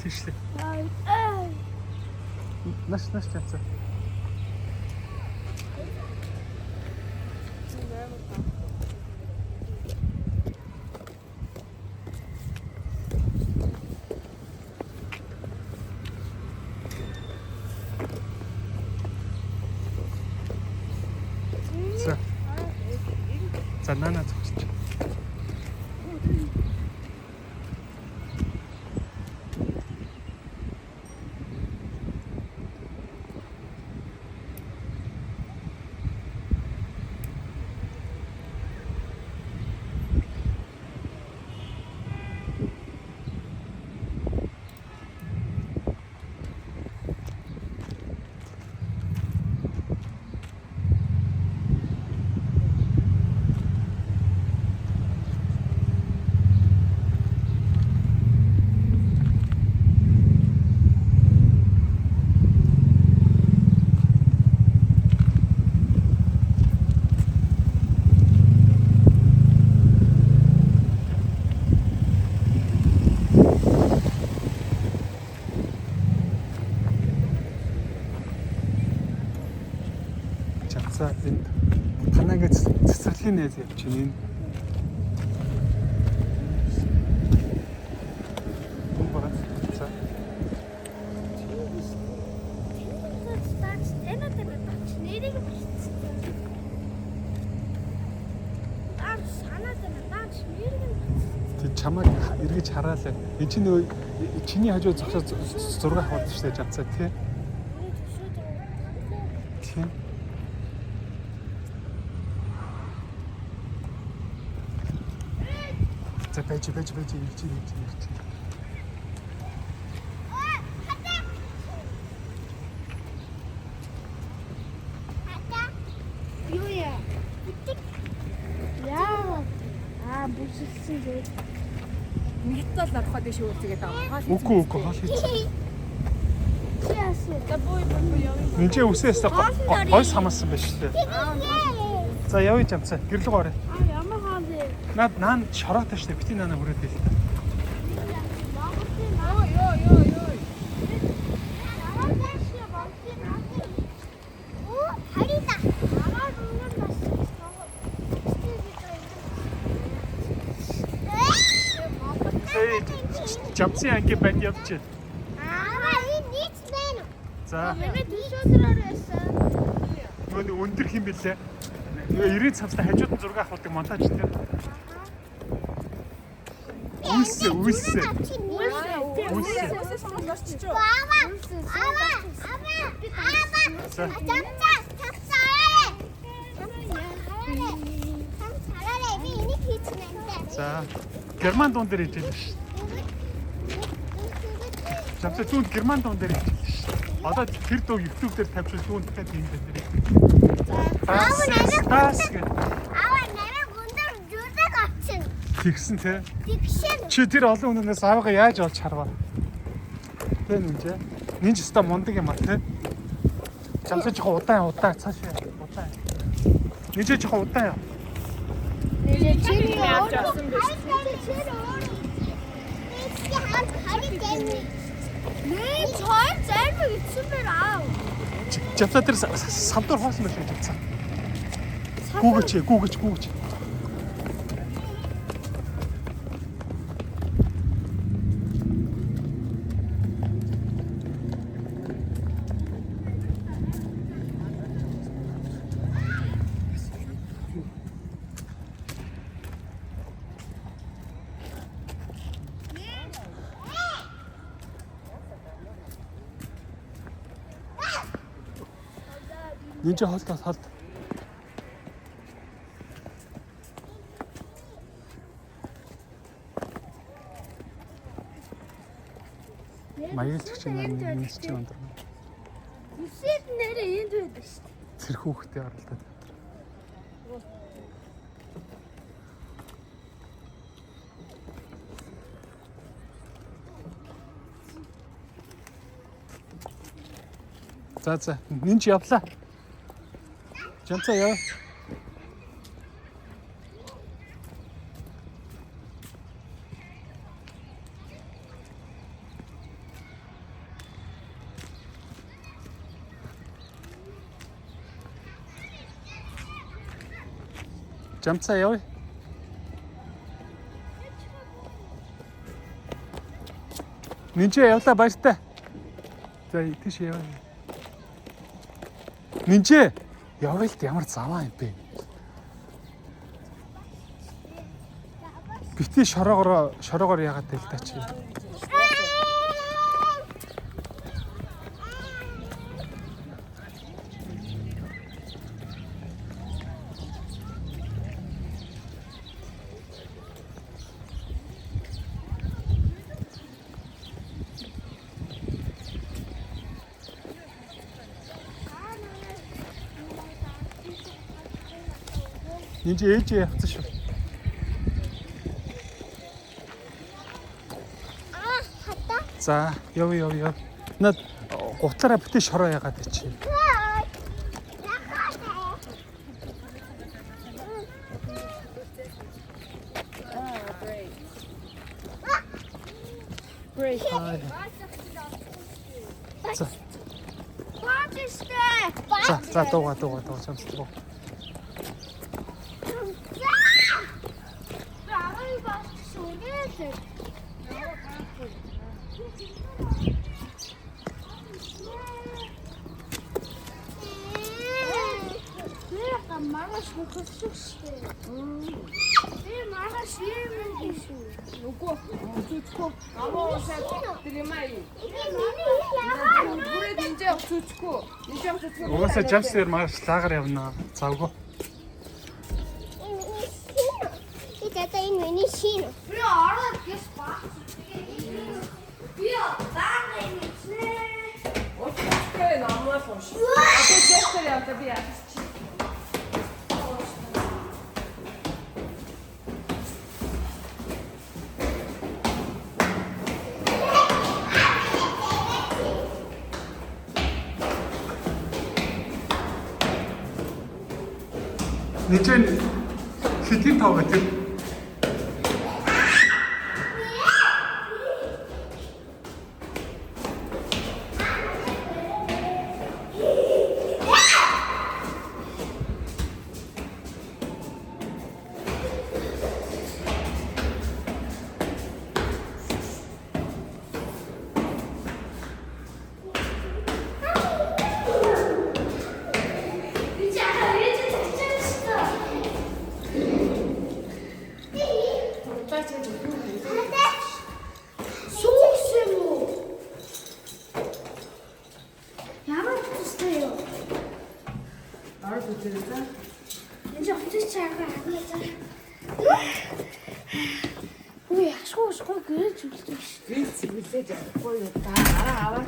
Тийшлээ. Наш чамцаа. За нана цогч. За энэ танаагийн цэцэрлэгийн нээд явж байна. Гүн бараа. За. Тэг чамайг эргэж хараалаа. Энэ чинь нөө чиний хажуу зогсоод зураг аваад штэ жамцаа тий. Тийм. За байж ирж. Юу яа? Яа. Бүсэлсэн дээ. Нэгтэл ороход биш үүсгээд байгаа. Үгүй хоол хийх. Яасан? За буу яа. Нинчээ үсээс гойс хамаасан байж тээ. За явъя жамцаа. Гэрлэг орё. Ямар хаан бэ? Наан шороотой штэ бити наана хүрээд байл та. Жамцын анги банд явж. Энэ нийт байна. За. Миний төшөөдрөөр байсан. Нөгөө өндөр хэм бэлээ. Нөгөө 90 цамцтай хажууд нь зураг авахдаг монтаж дээр. Үлсээ. За. Герман дуун дээр ижил ш. Жамцаа түүнд герман дуун дээр ижил ш. Одоо тэр дуу YouTube дээр тавьчихвал түүнд дахиад юм дээр. Бас гэ. Тэгсэн те. Чи тэр олон хүнээс аавгаа яаж олж харваа? Тэ нүнжээ. Нинж өста мундаг юм а те. Жамцаа жоохон удаан цаашаа удаан. Нинжээ жоохон удаан юм. Нинжээ чиний явж авсан биш. Нээ цай зайрмаг ицсэн бэр аав. Жамцаа тэр самдуур хоосон байх жамцаа. Гүүгэж. Нинжээ хоолт. Маялч чинь нэмс чи өндөр. Үсэд нэрээ энд байдаг шүү дээ. Тэр хүүхдээ оролдоод. За нинж явлаа. Жамцаа яа. Жамцаа явъя. Нинчээ явлаа баяртай. За тийш явъя. Нинчээ явъя л ямар заваа юм бэ? Бити шороогоор яагаад дэлдэ чи? Нинч ээжээ явцсан шүү. За, яв. Над гутлаараа бити шороо яагаад чи? Great. За. Бачтай. За, дууга чамсдаг. Арай бачтай үгүй. Яа, маргаш хөсөштэй. Маргаш юм шүү. Үгүй. Зүцгүй. Аваа тримай. Бүрээ дэнжээ зүцгүй. Нижам зүцгүй. Угаасаа жамсээр маш лагаар явна. Завгүй. Это и не сильно. Би ороод гэж баа. Би баатай мэднэ. Окей, намайг фош. А то дэстер я тебе. Нинчээ хэдийн тав гэдэг? Ямар төстэй юу? Ар зүцээ. Энд очиж чагаа хагнаа. Үгүй ашгүй гэрэж үлдээ шүү. Виц вилээж авахгүй юу? Дараа аваад